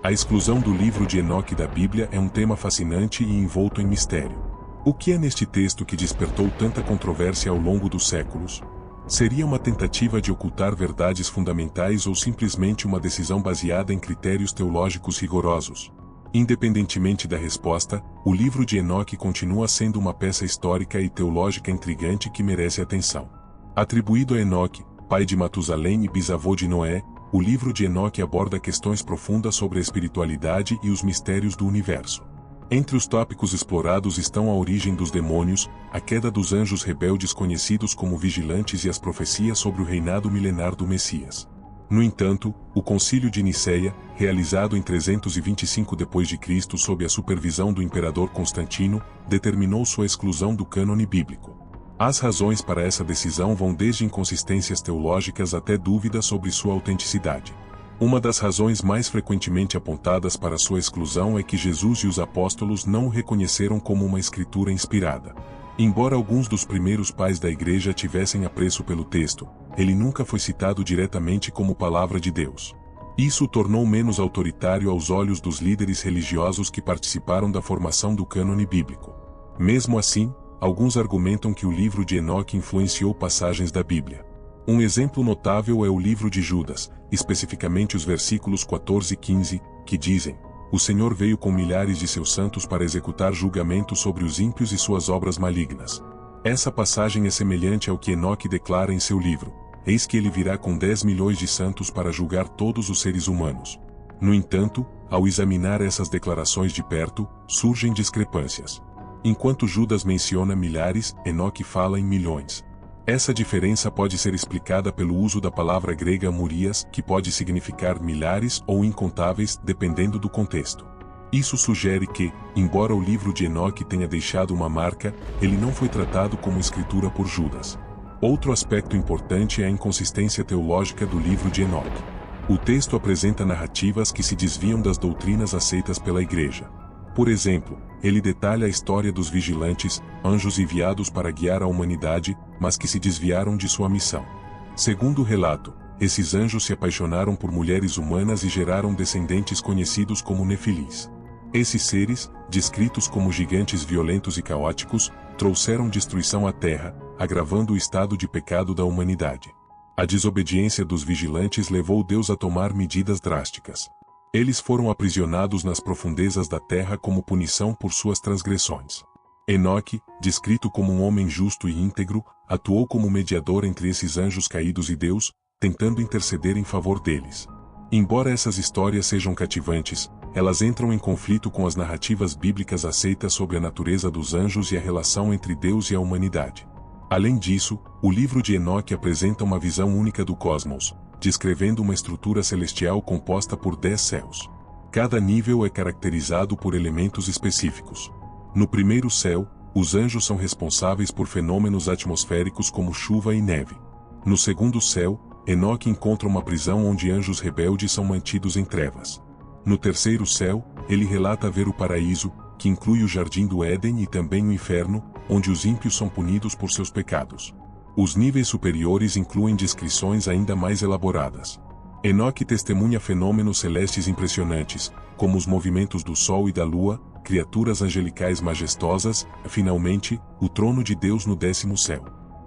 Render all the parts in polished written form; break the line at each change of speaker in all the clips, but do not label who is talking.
A exclusão do livro de Enoque da Bíblia é um tema fascinante e envolto em mistério. O que é neste texto que despertou tanta controvérsia ao longo dos séculos? Seria uma tentativa de ocultar verdades fundamentais ou simplesmente uma decisão baseada em critérios teológicos rigorosos? Independentemente da resposta, o livro de Enoque continua sendo uma peça histórica e teológica intrigante que merece atenção. Atribuído a Enoque, pai de Matusalém e bisavô de Noé, o livro de Enoque aborda questões profundas sobre a espiritualidade e os mistérios do universo. Entre os tópicos explorados estão a origem dos demônios, a queda dos anjos rebeldes conhecidos como vigilantes e as profecias sobre o reinado milenar do Messias. No entanto, o Concílio de Niceia, realizado em 325 d.C. sob a supervisão do imperador Constantino, determinou sua exclusão do cânone bíblico. As razões para essa decisão vão desde inconsistências teológicas até dúvidas sobre sua autenticidade. Uma das razões mais frequentemente apontadas para sua exclusão é que Jesus e os apóstolos não o reconheceram como uma escritura inspirada. Embora alguns dos primeiros pais da Igreja tivessem apreço pelo texto, ele nunca foi citado diretamente como palavra de Deus. Isso o tornou menos autoritário aos olhos dos líderes religiosos que participaram da formação do cânone bíblico. Mesmo assim, alguns argumentam que o livro de Enoque influenciou passagens da Bíblia. Um exemplo notável é o livro de Judas, especificamente os versículos 14 e 15, que dizem: "O Senhor veio com milhares de seus santos para executar julgamento sobre os ímpios e suas obras malignas." Essa passagem é semelhante ao que Enoque declara em seu livro: "Eis que ele virá com 10 milhões de santos para julgar todos os seres humanos." No entanto, ao examinar essas declarações de perto, surgem discrepâncias. Enquanto Judas menciona milhares, Enoque fala em milhões. Essa diferença pode ser explicada pelo uso da palavra grega murias, que pode significar milhares ou incontáveis, dependendo do contexto. Isso sugere que, embora o livro de Enoque tenha deixado uma marca, ele não foi tratado como escritura por Judas. Outro aspecto importante é a inconsistência teológica do livro de Enoque. O texto apresenta narrativas que se desviam das doutrinas aceitas pela Igreja. Por exemplo, ele detalha a história dos vigilantes, anjos enviados para guiar a humanidade, mas que se desviaram de sua missão. Segundo o relato, esses anjos se apaixonaram por mulheres humanas e geraram descendentes conhecidos como nefilis. Esses seres, descritos como gigantes violentos e caóticos, trouxeram destruição à terra, agravando o estado de pecado da humanidade. A desobediência dos vigilantes levou Deus a tomar medidas drásticas. Eles foram aprisionados nas profundezas da terra como punição por suas transgressões. Enoque, descrito como um homem justo e íntegro, atuou como mediador entre esses anjos caídos e Deus, tentando interceder em favor deles. Embora essas histórias sejam cativantes, elas entram em conflito com as narrativas bíblicas aceitas sobre a natureza dos anjos e a relação entre Deus e a humanidade. Além disso, o livro de Enoque apresenta uma visão única do cosmos, descrevendo uma estrutura celestial composta por 10 céus. Cada nível é caracterizado por elementos específicos. No primeiro céu, os anjos são responsáveis por fenômenos atmosféricos como chuva e neve. No segundo céu, Enoque encontra uma prisão onde anjos rebeldes são mantidos em trevas. No terceiro céu, ele relata ver o paraíso, que inclui o jardim do Éden e também o inferno, onde os ímpios são punidos por seus pecados. Os níveis superiores incluem descrições ainda mais elaboradas. Enoque testemunha fenômenos celestes impressionantes, como os movimentos do Sol e da Lua, criaturas angelicais majestosas, finalmente, o trono de Deus no 10º céu.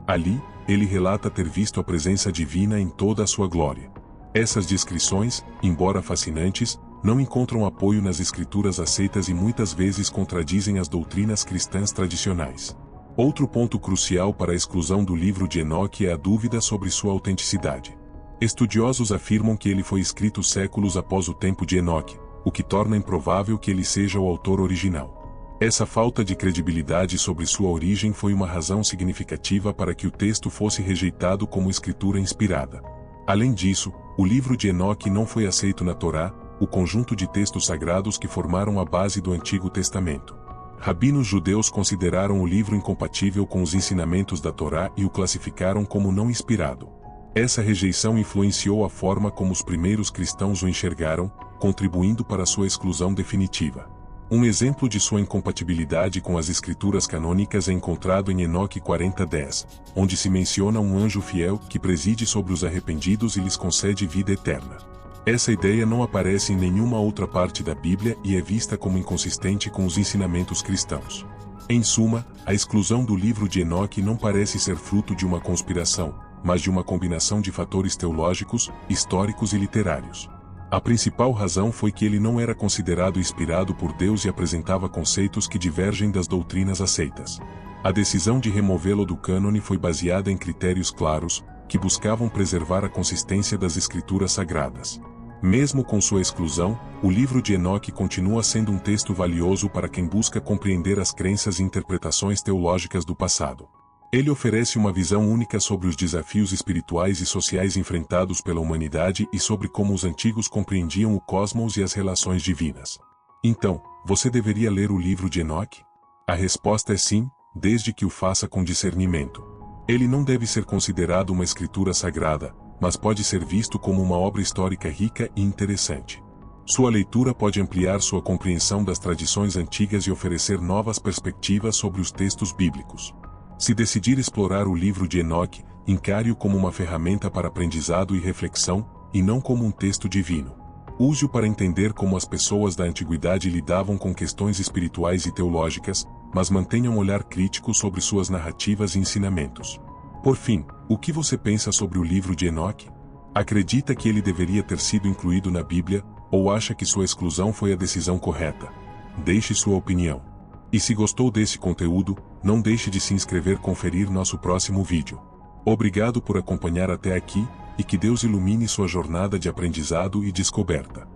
Ali, ele relata ter visto a presença divina em toda a sua glória. Essas descrições, embora fascinantes, não encontram apoio nas escrituras aceitas e muitas vezes contradizem as doutrinas cristãs tradicionais. Outro ponto crucial para a exclusão do livro de Enoque é a dúvida sobre sua autenticidade. Estudiosos afirmam que ele foi escrito séculos após o tempo de Enoque, o que torna improvável que ele seja o autor original. Essa falta de credibilidade sobre sua origem foi uma razão significativa para que o texto fosse rejeitado como escritura inspirada. Além disso, o livro de Enoque não foi aceito na Torá, o conjunto de textos sagrados que formaram a base do Antigo Testamento. Rabinos judeus consideraram o livro incompatível com os ensinamentos da Torá e o classificaram como não inspirado. Essa rejeição influenciou a forma como os primeiros cristãos o enxergaram, contribuindo para sua exclusão definitiva. Um exemplo de sua incompatibilidade com as escrituras canônicas é encontrado em Enoque 40:10, onde se menciona um anjo fiel que preside sobre os arrependidos e lhes concede vida eterna. Essa ideia não aparece em nenhuma outra parte da Bíblia e é vista como inconsistente com os ensinamentos cristãos. Em suma, a exclusão do livro de Enoque não parece ser fruto de uma conspiração, mas de uma combinação de fatores teológicos, históricos e literários. A principal razão foi que ele não era considerado inspirado por Deus e apresentava conceitos que divergem das doutrinas aceitas. A decisão de removê-lo do cânone foi baseada em critérios claros, que buscavam preservar a consistência das escrituras sagradas. Mesmo com sua exclusão, o livro de Enoque continua sendo um texto valioso para quem busca compreender as crenças e interpretações teológicas do passado. Ele oferece uma visão única sobre os desafios espirituais e sociais enfrentados pela humanidade e sobre como os antigos compreendiam o cosmos e as relações divinas. Então, você deveria ler o livro de Enoque? A resposta é sim, desde que o faça com discernimento. Ele não deve ser considerado uma escritura sagrada, mas pode ser visto como uma obra histórica rica e interessante. Sua leitura pode ampliar sua compreensão das tradições antigas e oferecer novas perspectivas sobre os textos bíblicos. Se decidir explorar o livro de Enoque, encare-o como uma ferramenta para aprendizado e reflexão, e não como um texto divino. Use-o para entender como as pessoas da antiguidade lidavam com questões espirituais e teológicas, mas mantenha um olhar crítico sobre suas narrativas e ensinamentos. Por fim, o que você pensa sobre o livro de Enoque? Acredita que ele deveria ter sido incluído na Bíblia, ou acha que sua exclusão foi a decisão correta? Deixe sua opinião. E se gostou desse conteúdo, não deixe de se inscrever e conferir nosso próximo vídeo. Obrigado por acompanhar até aqui, e que Deus ilumine sua jornada de aprendizado e descoberta.